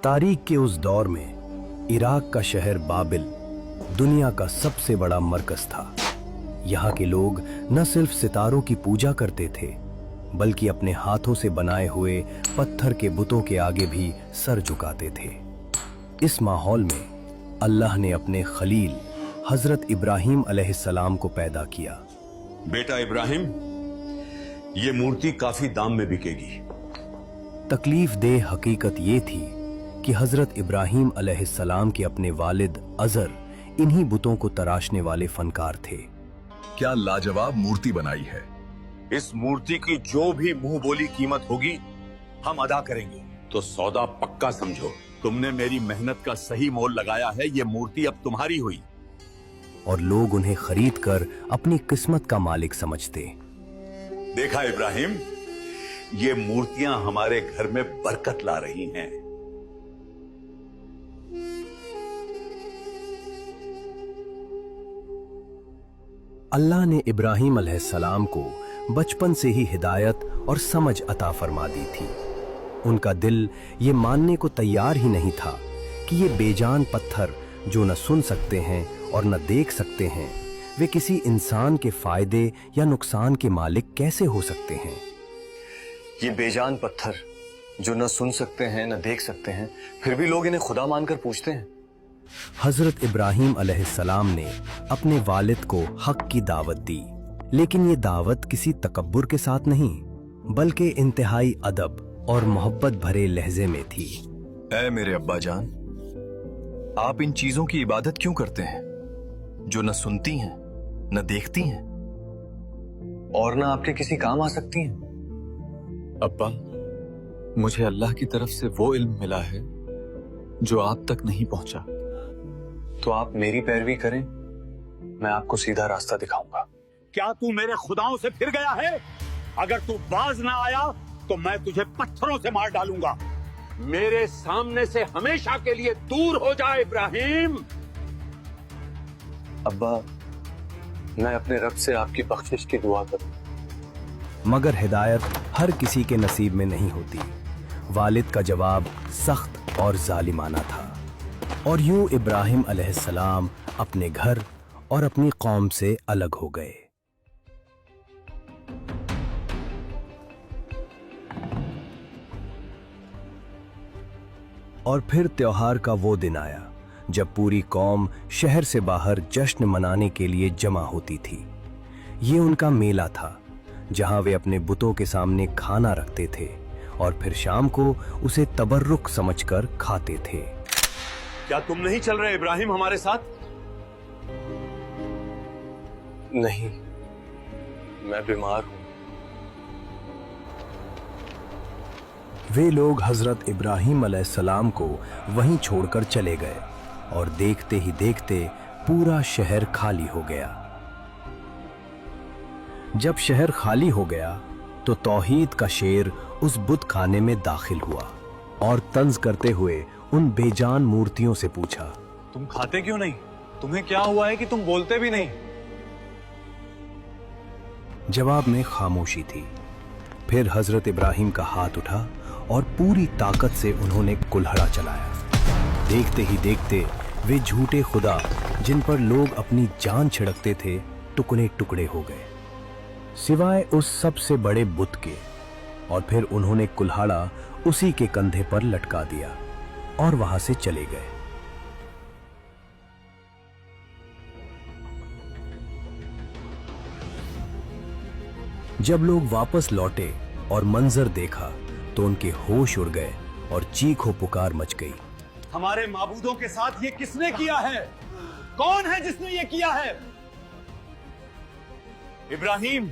तारीख के उस दौर में इराक का शहर बाबिल दुनिया का सबसे बड़ा मरकज था। यहाँ के लोग न सिर्फ सितारों की पूजा करते थे बल्कि अपने हाथों से बनाए हुए पत्थर के बुतों के आगे भी सर झुकाते थे। इस माहौल में अल्लाह ने अपने खलील हजरत इब्राहिम अलैहिस्सलाम को पैदा किया। बेटा इब्राहिम, ये मूर्ति काफी दाम में बिकेगी। तकलीफ दे हकीकत ये थी कि हजरत इब्राहिम अलैहिस्सलाम के अपने वालिद अजर इन्हीं बुतों को तराशने वाले फनकार थे। क्या लाजवाब मूर्ति बनाई है। इस मूर्ति की जो भी मुंह बोली कीमत होगी हम अदा करेंगे। तो सौदा पक्का समझो। तुमने मेरी मेहनत का सही मोल लगाया है। ये मूर्ति अब तुम्हारी हुई। और लोग उन्हें खरीद कर अपनी किस्मत का मालिक समझते। देखा इब्राहिम, ये मूर्तियां हमारे घर में बरकत ला रही हैं। अल्लाह ने इब्राहिम अलैहिस्सलाम को बचपन से ही हिदायत और समझ अता फरमा दी थी। उनका दिल ये मानने को तैयार ही नहीं था कि ये बेजान पत्थर जो न सुन सकते हैं और न देख सकते हैं, वे किसी इंसान के फायदे या नुकसान के मालिक कैसे हो सकते हैं। ये बेजान पत्थर जो न सुन सकते हैं न देख सकते हैं, फिर भी लोग इन्हें खुदा मानकर पूजते हैं। हजरत इब्राहिम अलैहिस्सलाम ने अपने वालिद को हक की दावत दी, लेकिन ये दावत किसी तकब्बुर के साथ नहीं बल्कि इंतहाई अदब और मोहब्बत भरे लहजे में थी। ऐ मेरे अब्बा जान, आप इन चीजों की इबादत क्यों करते हैं जो न सुनती हैं न देखती हैं और न आपके किसी काम आ सकती हैं? अब्बा, मुझे अल्लाह की तरफ से वो इल्म मिला है जो आप तक नहीं पहुंचा। तो आप मेरी पैरवी करें, मैं आपको सीधा रास्ता दिखाऊंगा। क्या तू मेरे खुदाओं से फिर गया है? अगर तू बाज ना आया तो मैं तुझे पत्थरों से मार डालूंगा। मेरे सामने से हमेशा के लिए दूर हो जा इब्राहिम। अब्बा, मैं अपने रब से आपकी बख्शिश की दुआ करूं। मगर हिदायत हर किसी के नसीब में नहीं होती। वालिद का जवाब सख्त और जालिमाना था और यूं इब्राहिम अलैहिस्सलाम अपने घर और अपनी कौम से अलग हो गए। और फिर त्योहार का वो दिन आया जब पूरी कौम शहर से बाहर जश्न मनाने के लिए जमा होती थी। ये उनका मेला था जहां वे अपने बुतों के सामने खाना रखते थे और फिर शाम को उसे तबर्रुक समझकर खाते थे। क्या तुम नहीं चल रहे इब्राहिम हमारे साथ? नहीं, मैं बीमार हूं। वे लोग हजरत इब्राहिम अलैहिस्सलाम को वहीं छोड़कर चले गए और देखते ही देखते पूरा शहर खाली हो गया। जब शहर खाली हो गया तो तौहीद का शेर उस बुत खाने में दाखिल हुआ और तंज करते हुए उन बेजान मूर्तियों से पूछा, तुम खाते क्यों नहीं? तुम्हें क्या हुआ है कि तुम बोलते भी नहीं? जवाब में खामोशी थी। फिर हजरत इब्राहिम का हाथ उठा और पूरी ताकत से उन्होंने कुल्हड़ा चलाया। देखते ही देखते वे झूठे खुदा जिन पर लोग अपनी जान छिड़कते थे टुकड़े टुकड़े हो गए, सिवाय उस सबसे बड़े बुत के। और फिर उन्होंने कुल्हाड़ा उसी के कंधे पर लटका दिया और वहां से चले गए। जब लोग वापस लौटे और मंजर देखा तो उनके होश उड़ गए और चीखो पुकार मच गई। हमारे माबूदों के साथ ये किसने किया है? कौन है जिसने ये किया है? इब्राहिम,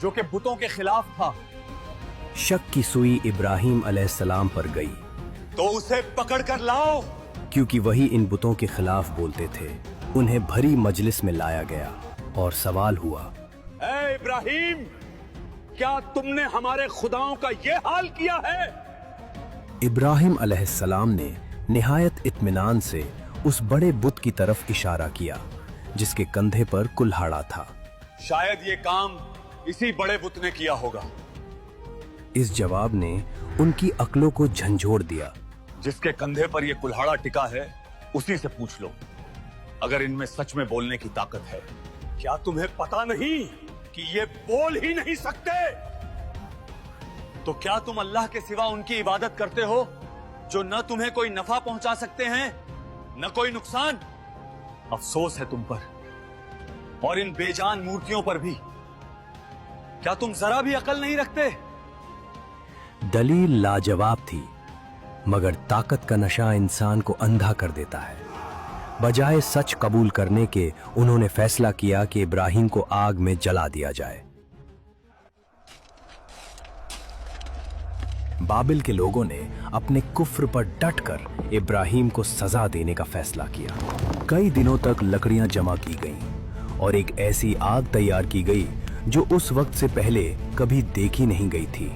जो कि बुतों के खिलाफ था। शक की सुई इब्राहिम अलैहिस्सलाम पर गई तो उसे पकड़ कर लाओ, क्योंकि वही इन बुतों के खिलाफ बोलते थे। उन्हें भरी मजलिस में लाया गया और सवाल हुआ, ऐ इब्राहिम, क्या तुमने हमारे खुदाओं का ये हाल किया है? इब्राहिम अलैहिस्सलाम ने निहायत इत्मीनान से उस बड़े बुत की तरफ इशारा किया जिसके कंधे पर कुल्हाड़ा था। शायद ये काम इसी बड़े बुत ने किया होगा। इस जवाब ने उनकी अक्लों को झंझोड़ दिया जिसके कंधे पर ये कुल्हाड़ा टिका है उसी से पूछ लो, अगर इनमें सच में बोलने की ताकत है। क्या तुम्हें पता नहीं कि ये बोल ही नहीं सकते? तो क्या तुम अल्लाह के सिवा उनकी इबादत करते हो जो न तुम्हें कोई नफा पहुंचा सकते हैं न कोई नुकसान? अफसोस है तुम पर और इन बेजान मूर्तियों पर भी। क्या तुम जरा भी अकल नहीं रखते? दलील लाजवाब थी, मगर ताकत का नशा इंसान को अंधा कर देता है। बजाय सच कबूल करने के उन्होंने फैसला किया कि इब्राहिम को आग में जला दिया जाए। बाबिल के लोगों ने अपने कुफ्र पर डटकर इब्राहिम को सजा देने का फैसला किया। कई दिनों तक लकड़ियां जमा की गईं और एक ऐसी आग तैयार की गई जो उस वक्त से पहले कभी देखी नहीं गई थी।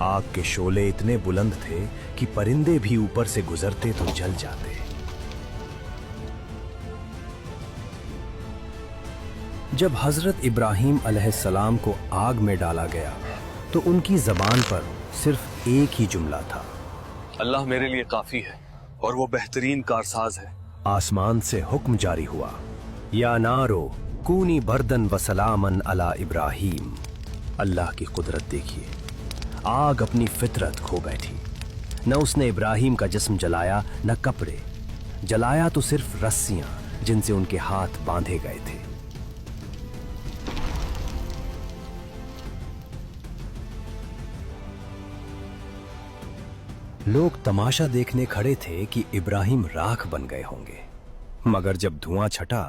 आग के शोले इतने बुलंद थे कि परिंदे भी ऊपर से गुजरते तो जल जाते। जब हजरत इब्राहिम अलैहिस्सलाम को आग में डाला गया तो उनकी जबान पर सिर्फ एक ही जुमला था, अल्लाह मेरे लिए काफी है और वो बेहतरीन कारसाज है। आसमान से हुक्म जारी हुआ, या नारो कूनी बर्दन व सलामन अला इब्राहिम। अल्लाह की कुदरत देखिए, आग अपनी फितरत खो बैठी। न उसने इब्राहिम का जिस्म जलाया न कपड़े, जलाया तो सिर्फ रस्सियां जिनसे उनके हाथ बांधे गए थे। लोग तमाशा देखने खड़े थे कि इब्राहिम राख बन गए होंगे, मगर जब धुआं छटा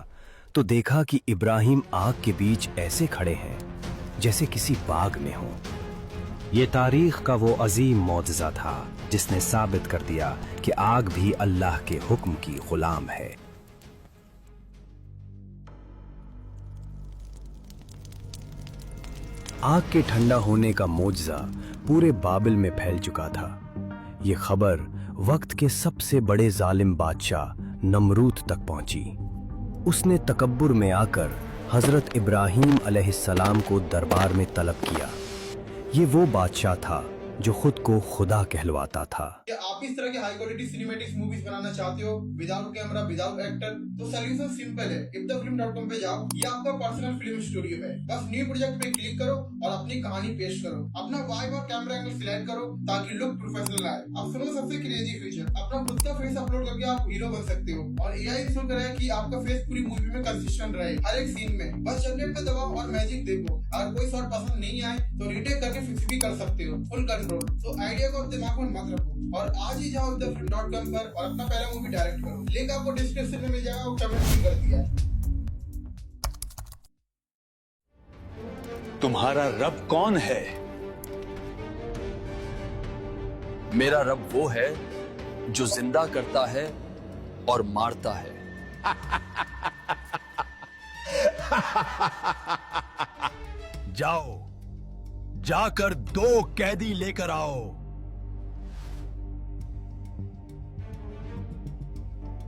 तो देखा कि इब्राहिम आग के बीच ऐसे खड़े हैं जैसे किसी बाग में हो। ये तारीख का वो अजीम मौजज़ा था जिसने साबित कर दिया कि आग भी अल्लाह के हुक्म की गुलाम है। आग के ठंडा होने का मौजज़ा पूरे बाबिल में फैल चुका था। ये खबर वक्त के सबसे बड़े जालिम बादशाह नमरूद तक पहुंची। उसने तकब्बुर में आकर हजरत इब्राहिम अलैहिस्सलाम को दरबार में तलब किया। ये वो बादशाह था जो खुद को खुदा कहलवाता था। क्या आप इस तरह की हाई क्वालिटी सिनेमैटिक्स मूवीज बनाना चाहते हो विदाउट कैमरा विदाउट एक्टर? तो सोल्यूशन सिंपल है, ibthefilm.com पे जाओ। ये आपका पर्सनल फिल्म स्टूडियो है। बस न्यू प्रोजेक्ट पे क्लिक करो और अपनी कहानी पेश करो। अपना वाइब और कैमरा एंगल सिलेक्ट करो ताकि लुक प्रोफेशनल आए। अब सुनो सबसे क्रेजी फीचर, अपना खुद का फेस अपलोड करके आप हीरो बन सकते हो और एआई इंश्योर करेगा कि आपका फेस पूरी मूवी में कंसिस्टेंट रहे हर एक सीन में। बस जनरेट पे दबाओ और मैजिक देखो। अगर कोई शॉट पसंद नहीं आए तो रीटेक करके फिक्स भी कर सकते हो, फुल कंट्रोल। तो आइडिया को दिमाग में मत रखो और आज ही जाओ ibthefilm.com पर और अपना पहला मूवी डायरेक्ट करो। लिंक आपको डिस्क्रिप्शन में मिल जाएगा और कमेंट भी कर दिया है। तुम्हारा रब कौन है? मेरा रब वो है जो जिंदा करता है और मारता है। जाओ, जाकर 2 कैदी लेकर आओ।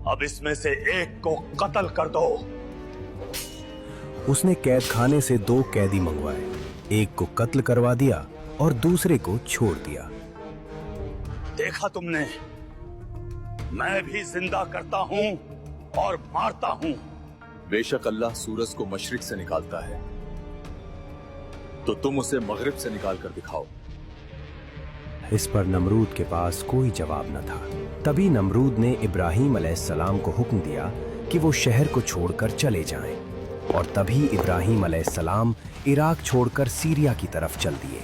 अब इसमें से एक को कत्ल कर दो। उसने कैद खाने से 2 कैदी मंगवाए, एक को कत्ल करवा दिया और दूसरे को छोड़ दिया। देखा तुमने, मैं भी जिंदा करता हूं और मारता हूं। बेशक अल्लाह सूरज को मशरिक से निकालता है, तो तुम उसे मगरिब से निकाल कर दिखाओ। इस पर नमरूद के पास कोई जवाब न था। तभी नमरूद ने इब्राहिम अलैहिस्सलाम को हुक्म दिया कि वो शहर को छोड़कर चले जाएं, और तभी इब्राहिम अलैहिस्सलाम इराक छोड़कर सीरिया की तरफ चल दिए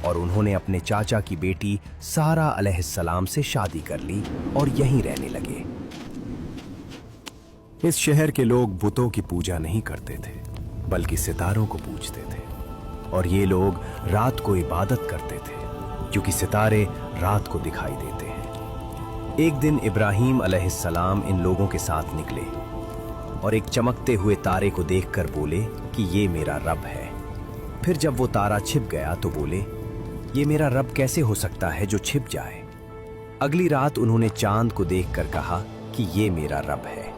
और उन्होंने अपने चाचा की बेटी सारा अलैहिस्सलाम से शादी कर ली और यहीं रहने लगे। इस शहर के लोग बुतों की पूजा नहीं करते थे, बल्कि सितारों को पूजते थे, और ये लोग रात को इबादत करते थे क्योंकि सितारे रात को दिखाई देते हैं। एक दिन इब्राहिम अलैहिस्सलाम इन लोगों के साथ निकले और एक चमकते हुए तारे को देखकर बोले कि ये मेरा रब है। फिर जब वो तारा छिप गया तो बोले, ये मेरा रब कैसे हो सकता है जो छिप जाए। अगली रात उन्होंने चांद को देखकर कहा कि ये मेरा रब है।